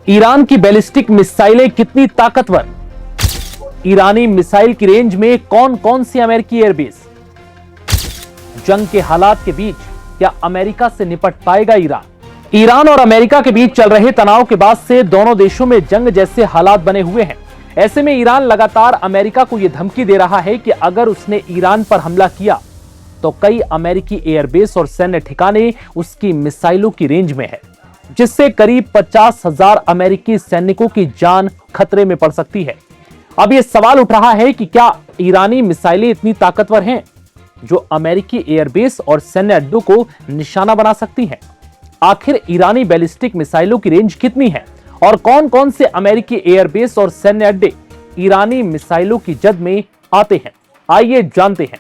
Iran की ballistic मिसाइलें कितनी ताकतवर? ईरानी मिसाइल की रेंज में कौन कौन सी अमेरिकी एयरबेस? जंग के हालात के बीच क्या अमेरिका से निपट पाएगा ईरान? ईरान और अमेरिका के बीच चल रहे तनाव के बाद से दोनों देशों में जंग जैसे हालात बने हुए हैं। ऐसे में ईरान लगातार अमेरिका को यह धमकी दे रहा है कि अगर उसने ईरान पर हमला किया तो कई अमेरिकी एयरबेस और सैन्य ठिकाने उसकी मिसाइलों की रेंज में है, जिससे करीब 50,000 अमेरिकी सैनिकों की जान खतरे में पड़ सकती है। अब यह सवाल उठ रहा है कि क्या ईरानी मिसाइलें इतनी ताकतवर हैं जो अमेरिकी एयरबेस और सैन्य अड्डों को निशाना बना सकती हैं? आखिर ईरानी बैलिस्टिक मिसाइलों की रेंज कितनी है और कौन कौन से अमेरिकी एयरबेस और सैन्य अड्डे ईरानी मिसाइलों की जद में आते हैं? आइए जानते हैं।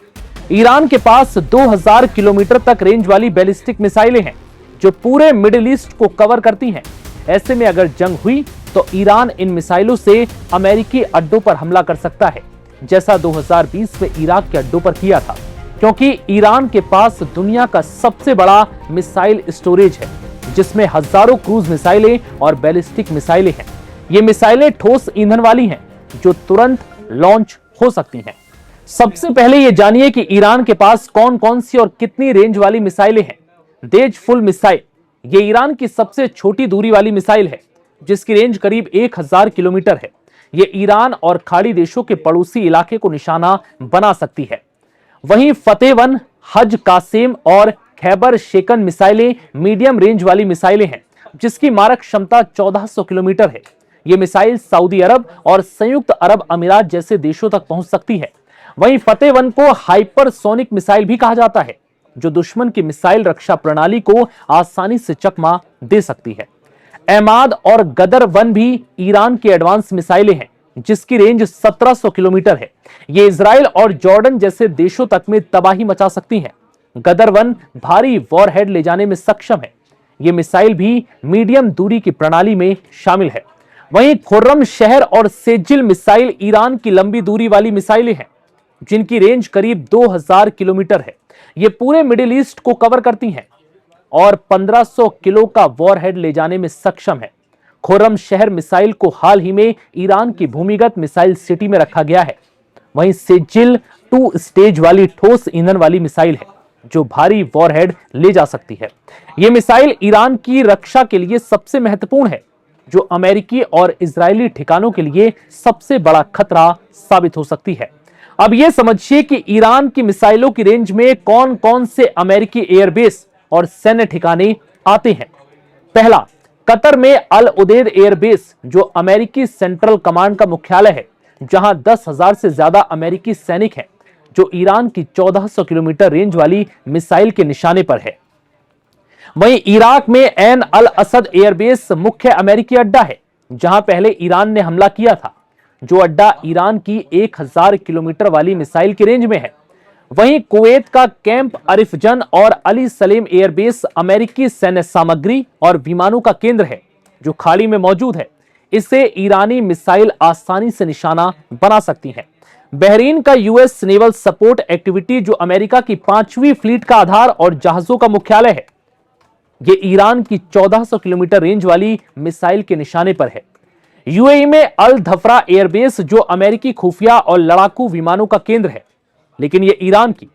ईरान के पास 2000 किलोमीटर तक रेंज वाली बैलिस्टिक मिसाइलें हैं जो पूरे मिडिल ईस्ट को कवर करती हैं। ऐसे में अगर जंग हुई तो ईरान इन मिसाइलों से अमेरिकी अड्डों पर हमला कर सकता है, जैसा 2020 में इराक के अड्डों पर किया था, क्योंकि ईरान के पास दुनिया का सबसे बड़ा मिसाइल स्टोरेज है, जिसमें हजारों क्रूज मिसाइलें और बैलिस्टिक मिसाइलें हैं। ये मिसाइलें ठोस ईंधन वाली हैं जो तुरंत लॉन्च हो सकती हैं। सबसे पहले ये जानिए कि ईरान के पास कौन कौन सी और कितनी रेंज वाली मिसाइलें हैं। देज फुल मिसाइल ये ईरान की सबसे छोटी दूरी वाली मिसाइल है, जिसकी रेंज करीब 1000 किलोमीटर है। ये ईरान और खाड़ी देशों के पड़ोसी इलाके को निशाना बना सकती है। वहीं फतेह-1, हज कासेम और खैबर शेकन मिसाइलें मीडियम रेंज वाली मिसाइलें हैं, जिसकी मारक क्षमता 1400 किलोमीटर है। ये मिसाइल सऊदी अरब और संयुक्त अरब अमीरात जैसे देशों तक पहुंच सकती है। वहीं फतेह-1 को हाइपरसोनिक मिसाइल भी कहा जाता है, जो दुश्मन की मिसाइल रक्षा प्रणाली को आसानी से चकमा दे सकती है। एमाद और गदर-1 भी ईरान की एडवांस मिसाइलें हैं, जिसकी रेंज 1700 किलोमीटर है। ये इजराइल और जॉर्डन जैसे देशों तक में तबाही मचा सकती हैं। गदर-1 भारी वॉरहेड ले जाने में सक्षम है। ये मिसाइल भी मीडियम दूरी की प्रणाली में शामिल है। वहीं खुर्रम शहर और सेजिल मिसाइल ईरान की लंबी दूरी वाली मिसाइलें हैं, जिनकी रेंज करीब 2000 किलोमीटर है। ये पूरे मिडिल ईस्ट को कवर करती हैं और 1500 किलो का वॉरहेड ले जाने में सक्षम है। खुर्रम शहर मिसाइल को हाल ही में ईरान की भूमिगत मिसाइल सिटी में रखा गया है। वहीं सेजिल 2 स्टेज वाली ठोस ईंधन वाली मिसाइल है, जो भारी वॉरहेड ले जा सकती है। यह मिसाइल ईरान की रक्षा के लिए सबसे महत्वपूर्ण है, जो अमेरिकी और इजरायली ठिकानों के लिए सबसे बड़ा खतरा साबित हो सकती है। अब यह समझिए कि ईरान की मिसाइलों की रेंज में कौन कौन से अमेरिकी एयरबेस और सैन्य ठिकाने आते हैं। पहला, कतर में अल उदेद एयरबेस, जो अमेरिकी सेंट्रल कमांड का मुख्यालय है, जहां 10,000 से ज्यादा अमेरिकी सैनिक हैं, जो ईरान की 1400 किलोमीटर रेंज वाली मिसाइल के निशाने पर है। वहीं इराक में ऐन अल असद एयरबेस मुख्य अमेरिकी अड्डा है, जहां पहले ईरान ने हमला किया था, जो अड्डा ईरान की 1000 किलोमीटर वाली मिसाइल की रेंज में है। वहीं कुवैत का कैंप अरिफजन और अली सलेम एयरबेस अमेरिकी सैन्य सामग्री और विमानों का केंद्र है, जो खाड़ी में मौजूद है। इससे ईरानी मिसाइल आसानी से निशाना बना सकती हैं। बहरीन का यूएस नेवल सपोर्ट एक्टिविटी, जो अमेरिका की 5वीं फ्लीट का आधार और जहाजों का मुख्यालय है, यह ईरान की 1400 किलोमीटर रेंज वाली मिसाइल के निशाने पर है। यूएई में अल धफरा एयरबेस, जो अमेरिकी खुफिया और लड़ाकू विमानों का केंद्र है, लेकिन यह ईरान की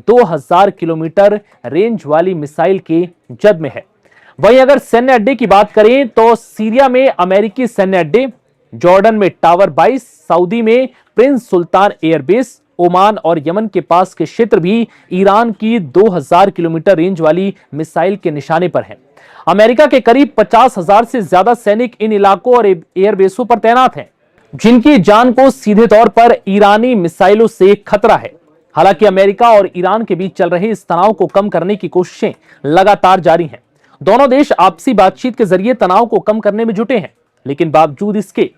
2000 किलोमीटर रेंज वाली मिसाइल के जद में है। वहीं अगर सैन्य अड्डे की बात करें तो सीरिया में अमेरिकी सैन्य अड्डे, जॉर्डन में टावर 22, सऊदी में प्रिंस सुल्तान एयरबेस, ओमान और यमन के पास के क्षेत्र भी ईरान की 2000 किलोमीटर रेंज वाली मिसाइल के निशाने पर हैं। अमेरिका के करीब 50,000 से ज्यादा सैनिक इन इलाकों और एयरबेसों पर तैनात हैं, जिनकी जान को सीधे तौर पर ईरानी मिसाइलों से खतरा है। हालांकि अमेरिका और ईरान के बीच चल रहे इस तनाव को कम करने की कोशिशें लगातार जारी हैं। दोनों देश आपसी बातचीत के जरिए तनाव को कम करने में जुटे हैं, लेकिन बावजूद इसके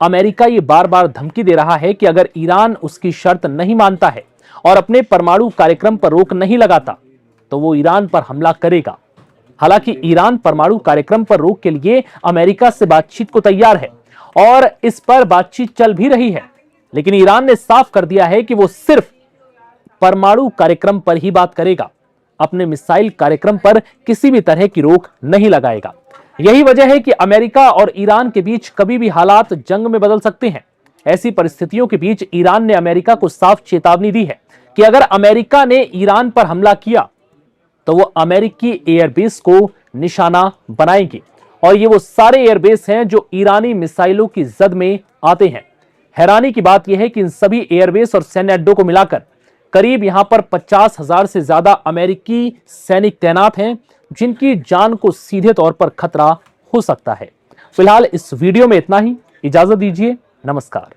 अमेरिका ये बार बार धमकी दे रहा है कि अगर ईरान उसकी शर्त नहीं मानता है और अपने परमाणु कार्यक्रम पर रोक नहीं लगाता, तो वो ईरान पर हमला करेगा। हालांकि ईरान परमाणु कार्यक्रम पर रोक के लिए अमेरिका से बातचीत को तैयार है और इस पर बातचीत चल भी रही है, लेकिन ईरान ने साफ कर दिया है कि वो सिर्फ परमाणु कार्यक्रम पर ही बात करेगा, अपने मिसाइल कार्यक्रम पर किसी भी तरह की रोक नहीं लगाएगा। यही वजह है कि अमेरिका और ईरान के बीच कभी भी हालात जंग में बदल सकते हैं। ऐसी परिस्थितियों के बीच ईरान ने अमेरिका को साफ चेतावनी दी है कि अगर अमेरिका ने ईरान पर हमला किया तो वो अमेरिकी एयरबेस को निशाना बनाएंगे। और ये वो सारे एयरबेस हैं जो ईरानी मिसाइलों की जद में आते हैं। हैरानी की बात यह है कि इन सभी एयरबेस और सैन्य अड्डों को मिलाकर करीब यहां पर 50,000 से ज्यादा अमेरिकी सैनिक तैनात हैं, जिनकी जान को सीधे तौर पर खतरा हो सकता है। फिलहाल इस वीडियो में इतना ही। इजाजत दीजिए। नमस्कार।